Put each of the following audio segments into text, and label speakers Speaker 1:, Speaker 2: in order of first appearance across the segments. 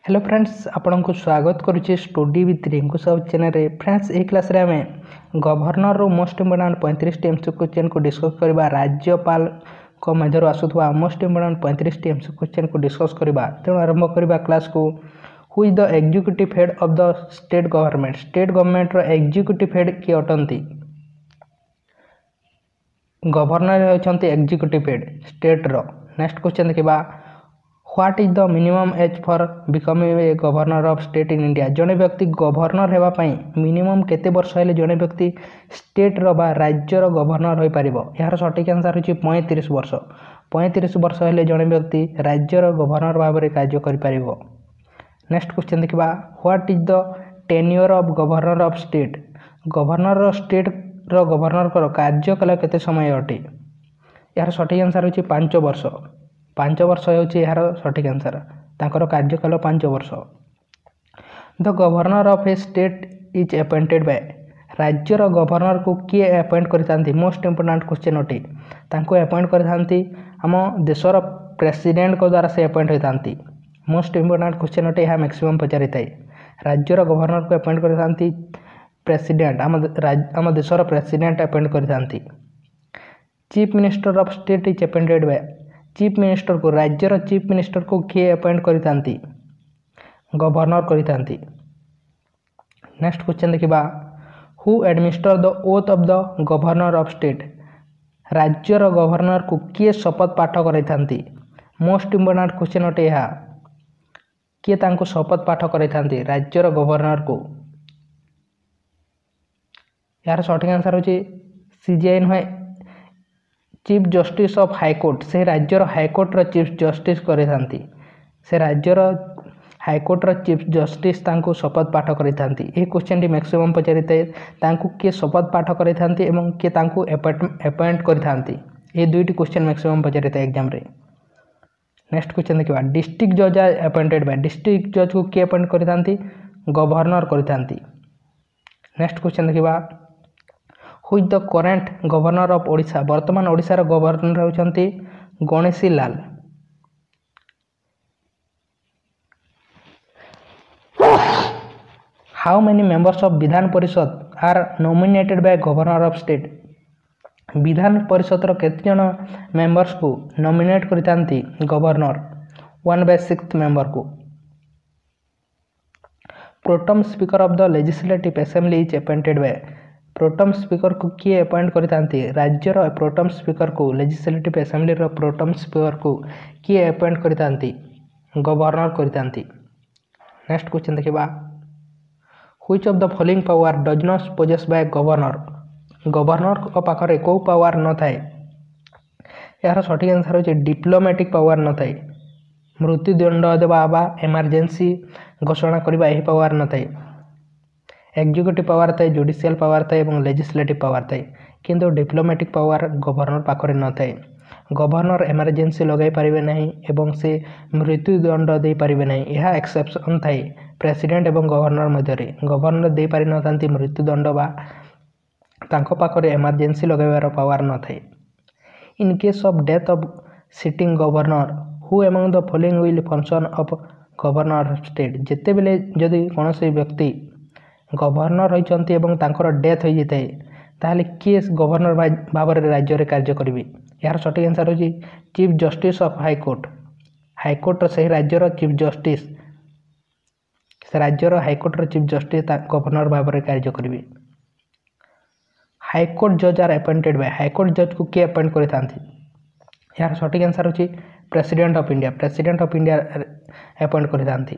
Speaker 1: Hello friends आपन को स्वागत करुच्चे study with Rinku Sahu channel रे। फ्रेंड्स ए क्लास रे आमे गवर्नर रो मोस्ट इंपोर्टेंट 35 टी एमसीक्यू क्वेश्चन को डिस्कस करबा। राज्यपाल को मध्यरु आसुथवा मोस्ट इंपोर्टेंट 35 टी एमसीक्यू क्वेश्चन को डिस्कस करबा। तेणु आरंभ करबा क्लास को। Who is the executive head of the state government? State government रो एग्जीक्यूटिव हेड की अटंती? गवर्नर होचंती एग्जीक्यूटिव हेड स्टेट रो। नेक्स्ट क्वेश्चन देखिबा, what is the minimum age for becoming a governor of state in India? जड़े व्यक्ति governor हेबा पई मिनिमम केते वर्ष हेले जड़े व्यक्ति स्टेट रो बा राज्य रो गवर्नर होई परिबो? यार सटीक आंसर होची 35 वर्ष। 35 वर्ष हेले जड़े व्यक्ति राज्य रो गवर्नर भाबरे कार्य करि परिबो। नेक्स्ट क्वेश्चन देखिबा, what is the tenure of governor of state? Governor रो स्टेट रो गवर्नर को कार्यकाल केते समय अटे? यार सटीक आंसर होची 5 वर्ष। 5 वर्ष होची यार सटीक आंसर। तांकर कार्यकाल 5 वर्ष। The governor of a state is appointed bye? राज्यर गवर्नर को किए अपॉइंट करथांती? मोस्ट इंपोर्टेंट क्वेश्चन अटे। तांको अपॉइंट करथांती हम देशर प्रेसिडेंट को द्वारा से अपॉइंट होथांती। मोस्ट इंपोर्टेंट क्वेश्चन अटे। यह मैक्सिमम पचारि थाए। राज्यर गवर्नर को अपॉइंट करथांती प्रेसिडेंट, आम देशर प्रेसिडेंट अपॉइंट करथांती। Chief minister of state is appointed by? Chief minister को राज्यर चीफ मिनिस्टर को किए अपॉइंट करथांती? गवर्नर करथांती। नेक्स्ट क्वेश्चन देखिबा, who administer the oath of the governor of state? राज्यर गवर्नर को किए शपथ पाठ करथांती? मोस्ट इंपोर्टेंट क्वेश्चन अटे। यह किए तांको शपथ पाठ करथांती राज्यर गवर्नर को? यार सठिक आंसर होची सीजीआई नहे, चीफ जस्टिस ऑफ हाईकोर्ट। से राज्यर हाईकोर्ट रो चीफ जस्टिस करथांती। से राज्यर हाईकोर्ट रो चीफ जस्टिस तांको शपथ पाठ करथांती। ए क्वेश्चन टी मैक्सिमम पचारिते तांको के शपथ पाठ करथांती एवं के तांको अपॉइंट करथांती। ए दुईटी क्वेश्चन मैक्सिमम पचारिते एग्जाम रे। नेक्स्ट क्वेश्चन देखिबा, डिस्ट्रिक्ट जज आर अपॉइंटेड बाय? डिस्ट्रिक्ट जज को के अपॉइंट करथांती? गवर्नर करथांती। नेक्स्ट क्वेश्चन देखिबा, who is the current governor of Odisha? वर्तमान ओडिशा रो गवर्नर होचंती Ganeshi Lal. How many members of Vidhan Parishad are nominated by governor of state? Vidhan Parishad रो केते जन मेंबर्स को नॉमिनेट करथांती गवर्नर? 1/6 मेंबर को। Pro tem speaker of the legislative assembly is appointed by? Pro tem speaker को किए अपॉइंट करथांती? राज्यर प्रोटम स्पीकर को, लेजिस्लेटिव असेंबली रो प्रोटम स्पीकर को किए अपॉइंट करथांती? गवर्नर करथांती। नेक्स्ट क्वेश्चन देखिबा, which of the following power does not poses bye governor? Governor को पाखरे को पावर न थाए? यार सठिक आंसर होची डिप्लोमेटिक पावर न थाए। मृत्युदंड देवा बा इमरजेंसी घोषणा करबा एही पावर न थाए। एग्जीक्यूटिव पावर थाए, जुडिशियल पावर थाए और लेजिस्लेटिव पावर थाए, किंतु डिप्लोमेटिक पावर गवर्नर पाखरे न थाए। गवर्नर इमरजेंसी लगाई पारिबे नहीं एवं से मृत्युदंड दे पारिबे नहीं। यह एक्सेप्शन थाए प्रेसिडेंट एवं गवर्नर मध्यरे। गवर्नर दे पारि न थांती मृत्युदंड बा तांको पाखरे इमरजेंसी लगाइबार पावर न थाए। In case of death of sitting governor who among the following will function of governor of state? जेते बेले जदि कोनोसी व्यक्ति गवर्नर होइचंती एवं तांकर डेथ होई जिते ताहले किए गवर्नर भाव राज्य रे कार्य करिवे? यार सटीक आंसर होची chief justice of high court. High court से राज्य रो चीफ जस्टिस, से राज्य रो हाईकोर्ट रो चीफ जस्टिस गवर्नर भाव रे कार्य करिवे। हाईकोर्ट जज आर अपॉइंटेड बाय? हाईकोर्ट जज को के अपॉइंट करथांती? यार सटीक आंसर होची president of India. President of India appoint करथांती।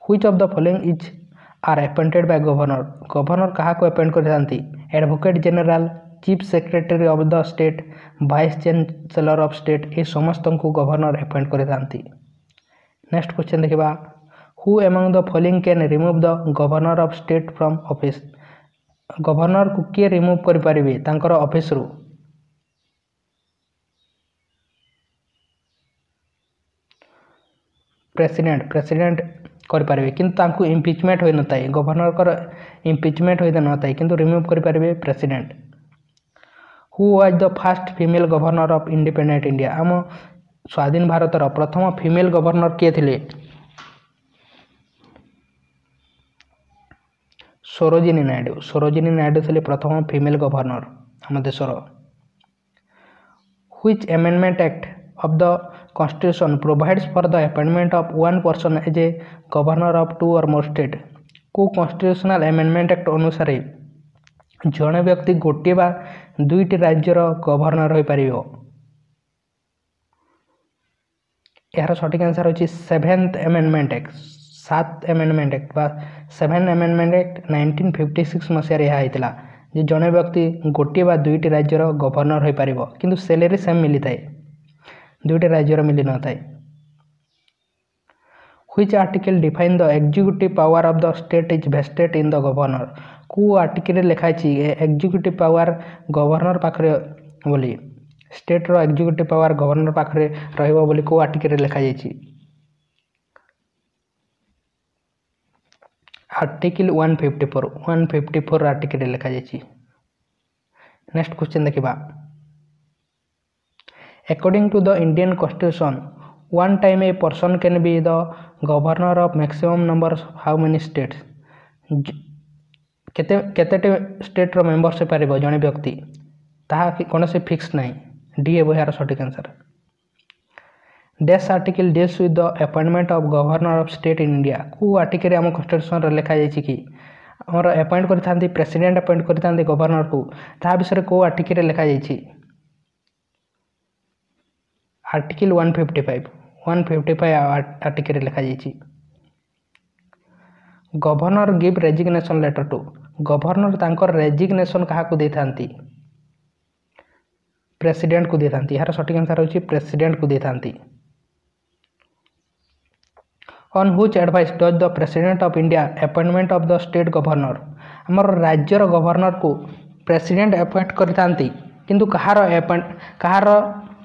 Speaker 1: Which of the following is are appointed by governor? Governor कहा को अपॉइंट करथांती? Advocate general, chief secretary of the state, vice chancellor of state, ए समस्त को गवर्नर अपॉइंट करथांती। Next question देखिबा, who among the following can remove the governor of state from office? Governor को किए रिमूव करि परिबे तांकर ऑफिस रु? प्रेसिडेंट। प्रेसिडेंट कर पारे किंतु तांको इम्पिचमेंट होई न थाए। गवर्नर कर इम्पिचमेंट होई न थाए किंतु रिमूव कर पारे president. Who was the first female governor of independent India? आम स्वाधीन भारतर प्रथम फीमेल गवर्नर किए थिले? ସରୋଜିନୀ ନାଇଡୁ ଥିଲେ ପ୍ରଥମ ଫିମେଲ୍ ଗଭର୍ଣ୍ଣର ଆମ ଦେଶର। Which amendment act of the constitution provides for the appointment of one person as a governor of two or more state? को constitutional amendment act अनुसार जड़े व्यक्ति गोटे बा दुईटी राज्यर गवर्नर हो पार। यार सठिक आंसर होची 7th amendment act 7th amendment act बा 7th amendment act 1956 मसीह यह होता जे जड़े व्यक्ति गोटे बा दुईटी राज्यर गवर्नर हो पार किंतु सैलरी सेम मिली थाए दुईटी राज्यर मिली न थाए। Which article define the executive power of the state is vested in the governor? को आर्टिकल लिखाई एग्जीक्यूटिव पावर गवर्नर पाखरे बोली स्टेट रो एग्जीक्यूटिव पावर गवर्नर पाखरे रहइबो बोली को आर्टिकल लिखाई आर्टिकल 154 आर्टिकल लिखाई। नेक्स्ट क्वेश्चन देखिबा according to the Indian constitution one time a person can be the governor of maximum number how many states? केते स्टेट रो मेंबर से पारिबो जने व्यक्ति ताहा कोन से फिक्स नहीं डी ए बहार सठिक answer. Dash article deals with the appointment of governor of state in India को आर्टिकल हम कॉन्स्टिट्यूशन रे लिखा जाय कि हमर अपॉइंट करथांती प्रेसिडेंट अपॉइंट करथांती गवर्नर को ता विषय को आर्टिकल रे लिखा जाय आर्टिकल 155 आर्टिकल रे लिखा जाय governor give resignation letter to governor तांकर रेजिग्नेशन कहा को देथांती प्रेसिडेंट को देथांती। यार सठिक आंसर होची प्रेसिडेंट को देथांती। On which advice does the president of India appointment of the state governor हमर राज्यर गवर्नर को प्रेसिडेंट अपॉइंट करथांती किंतु कहार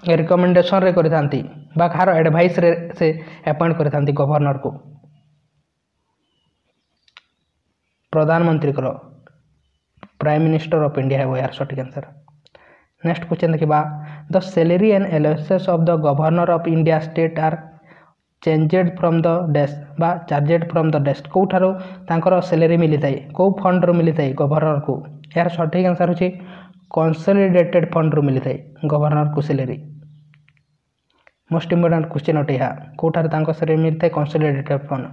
Speaker 1: रिकमेंडेशन रे करथांती बा कहार एडवाइस रे से अपॉइंट करथांती गवर्नर को प्रधानमंत्री को प्राइम मिनिस्टर ऑफ इंडिया है यार सठिक आंसर। नेक्स्ट क्वेश्चन देखिबा the salary and allowances of the governor of India state are changed from the dash बा चार्जेड फ्रॉम द डैश को ठारो तांकर सैलरी मिली थाए को फंड रो मिली थाए गवर्नर को यार सठिक आंसर होची कंसोलिडेटेड फंड रो मिली थाए गवर्नर को सैलरी। मोस्ट इंपोर्टेंट क्वेश्चन अटे या को ठारो तांकर सैलरी मिली थाए consolidated fund.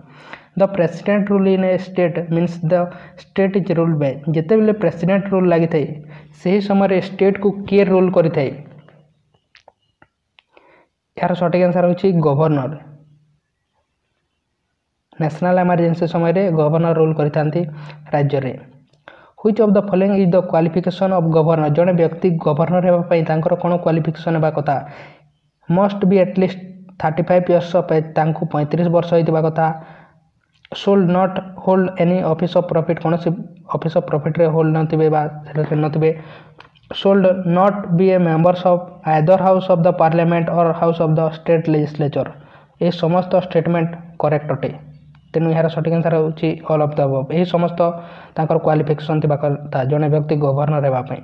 Speaker 1: The president rule in A state means the state is ruled by जिते बेले प्रेसिडेंट रूल लगी थाए सही समय स्टेट को किए रूल करि थाए यार सठिक आंसर होची गवर्नर। नेशनल इमरजेंसी समय रे गवर्नर रूल करिथांती राज्य रे। Which of the following is the qualification of governor जने व्यक्ति गवर्नर हेबा पई तांकर कोन क्वालिफिकेशन हेबा कथा must be at least 35 years of age तांको 35 वर्ष होइतिबा कथा should not hold any office of profit कौन से ऑफिस ऑफ प्रॉफिट रे होल्ड नथिबे बा select नथिबे should not be a members of either house of the parliament or house of the state legislature ए समस्त statement correct अटे तेनु यार सठिक answer होची ऑल ऑफ द अबव ए समस्त तांकर क्वालिफिकेशन थिबा कथा जने व्यक्ति गवर्नर हेबा पई।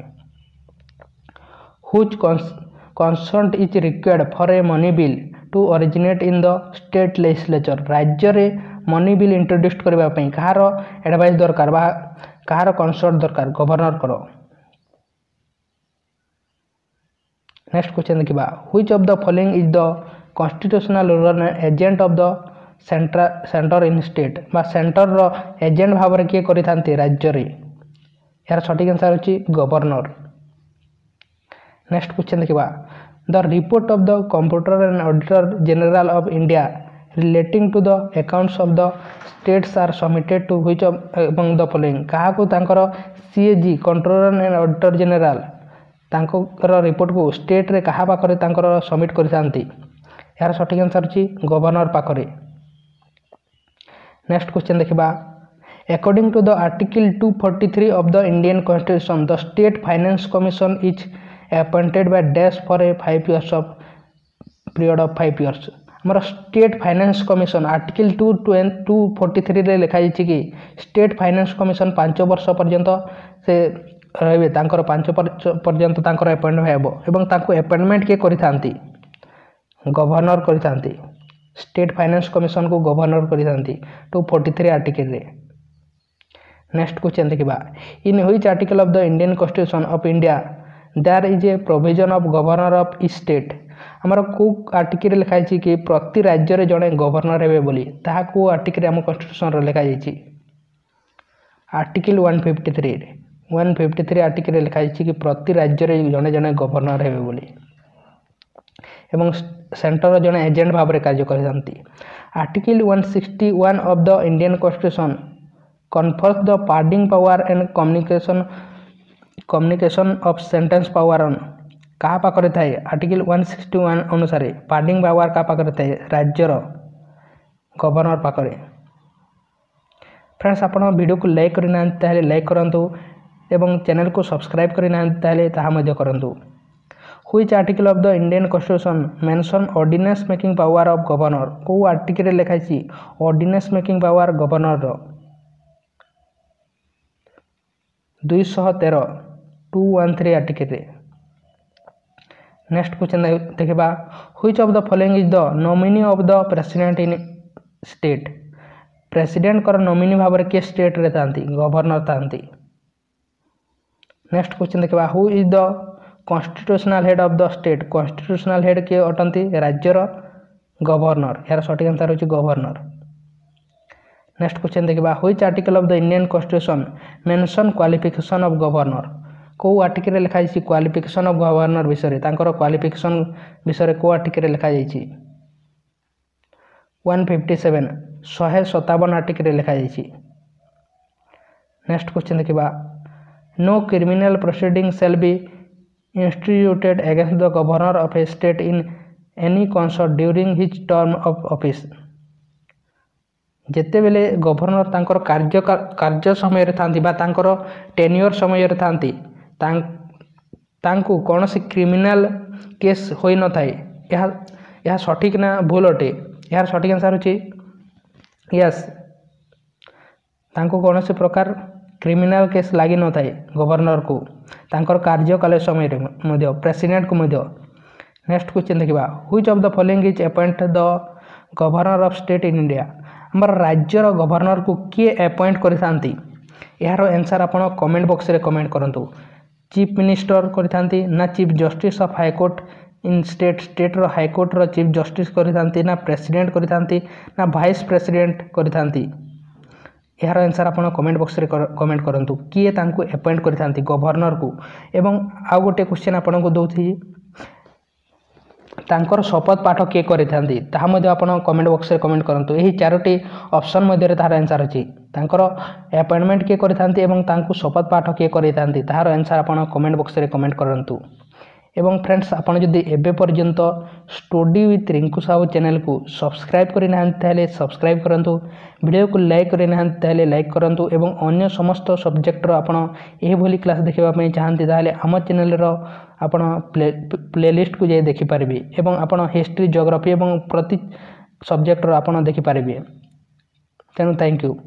Speaker 1: Which consent is required for a money bill to originate in the state legislature राज्य रे मनी बिल इंट्रोड्यूस करबा पई कहार एडवाइस दरकार बा कहार कंसल्ट दरकार गवर्नर करो। नेक्स्ट क्वेश्चन देखिबा which of the following is the constitutional ruler agent of the centre in state बा सेंटर रो एजेंट भाव रे के करिथांती राज्य रे यार सठिक आंसर होची गवर्नर। नेक्स्ट क्वेश्चन देखिबा the report of the computer and auditor general of India relating to the accounts of the states are submitted to which of among the following कहा को तांकर CAG controller and auditor general तांकर report को state रे कहा पाखरे तांकर submit करिथांती यार सठिक आंसर छी गवर्नर पाखरे। नेक्स्ट क्वेश्चन देखिबा according to the article 243 of the Indian constitution the state finance commission is appointed by dash for a 5 years of period of 5 years हमर स्टेट फाइनेंस कमीशन आर्टिकल 243 रे लिखा जाय कि state finance commission 5 वर्ष पर्यंत से रहबे तांकर 5 पर्यंत तांकर अपॉइंटमेंट हेबो एवं तांको अपॉइंटमेंट के करिथांती गवर्नर करिथांती स्टेट फाइनेंस कमीशन को गवर्नर करिथांती 243 आर्टिकल रे। नेक्स्ट क्वेश्चन देखा in which article of the Indian constitution of India there is a provision of governor of each state आमर को आर्टिकल लिखाई कि प्रति राज्य रे जड़े गवर्नर हेबे बोली ताहा को आर्टिकल आम कॉन्स्टिट्यूशन रो लिखा जाइछि आर्टिकल 153 आर्टिकल लिखाई कि प्रति राज्य रे जड़े जड़े गवर्नर हेबे बोली एवं सेंटर जड़े एजेंट भाव में कार्य करथांती article 161 of the Indian constitution confers the pardoning power and communication of sentence power on कहा पाखरे थाए आर्टिकल 161 अनुसार पार्डनिंग पावर का पाखरे थाए राज्यर गवर्नर पाखरे। फ्रेंड्स आपण वीडियो को लाइक करना ताले लाइक करंतु एवं चैनल को सब्सक्राइब करना ताले ताहा मध्य करंतु। Which article of the Indian constitution mention ordinance making power of governor को आर्टिकल लिखाई ऑर्डिनेंस मेकिंग पावर गवर्नर रो 213 आर्टिकल। नेक्स्ट क्वेश्चन देखा which of the following is the nominee of the president in state president कर nominee भाव में किए state रे थांती गवर्नर थांती। नेक्स्ट क्वेश्चन देखा who is the constitutional head of the state constitutional head किए अटंती राज्यर गवर्नर यार सठिक आंसर होची गवर्नर। नेक्स्ट क्वेश्चन देखा which article of the Indian constitution mention qualification of governor को आर्टिकल लिखाई क्वालिफिकेशन ऑफ गवर्नर विषय तांकर क्वालिफिकेशन विषय को आर्टिकल लिखाई 157 आर्टिकल लिखाई। नेक्स्ट क्वेश्चन देखा no criminal proceeding shall be instituted against the governor of a state in any concert during his term of office जेते बेले गवर्नर तांकर कार्य समय रे थांती बा तांकर टेन्योर समय रे थांती तांकु कौन सी क्रिमिनल केस होई न थाए यह सठिक ना भूल अटे यार सठिक आंसर होची यस तांकु कौन सी प्रकार क्रिमिनल केस लागी न थाए गवर्नर को तांकर कार्यकाल समय रे मध्य प्रेसिडेंट को मध्य। नेक्स्ट क्वेश्चन देखा which of the following is appoint the governor of state in India आमर राज्यर गवर्नर को किए अपॉइंट करथांती यार आंसर आपण कमेंट बॉक्स रे कमेंट करंतु चीफ मिनिस्टर करथांती ना chief justice of high court in state रो हाई कोर्ट रो चीफ जस्टिस करथांती ना प्रेसिडेंट करथांती ना वाइस प्रेसिडेंट करथांती यार आंसर आपण कमेंट बॉक्स रे कमेंट करंतु किए तांको अपॉइंट करथांती गवर्नर को। एवं आउ गोटे क्वेश्चन आपण को दउथि तांकर शपथ पाठ किए करथांती ताहा मध्ये आपण कमेंट बॉक्स रे कमेंट करंतु एही चारोटी ऑप्शन मध्ये रे तार आंसर अछि तांकर अपॉइंटमेंट किए करथांती एवं तांको शपथ पाठ किए करथांती तार आंसर आपण कमेंट बॉक्स रे कमेंट करंतु। एवं फ्रेंड्स आपण जदि एबे पर्यंत study with Rinku Sahu channel को सब्सक्राइब करि नाहंती ताले सब्सक्राइब करंतु वीडियो को लाइक करि नाहंती ताले लाइक करंतु एवं अन्य समस्त सब्जेक्ट रो आपण एही भली क्लास देखिबा पई चाहंती ताले हम चैनल रो आपण प्लेलिस्ट को जाई देखि पारिबे एवं आपण हिस्ट्री ज्योग्राफी एवं प्रति सब्जेक्ट रो आपण देखि पारिबे। तेनु थैंक यू।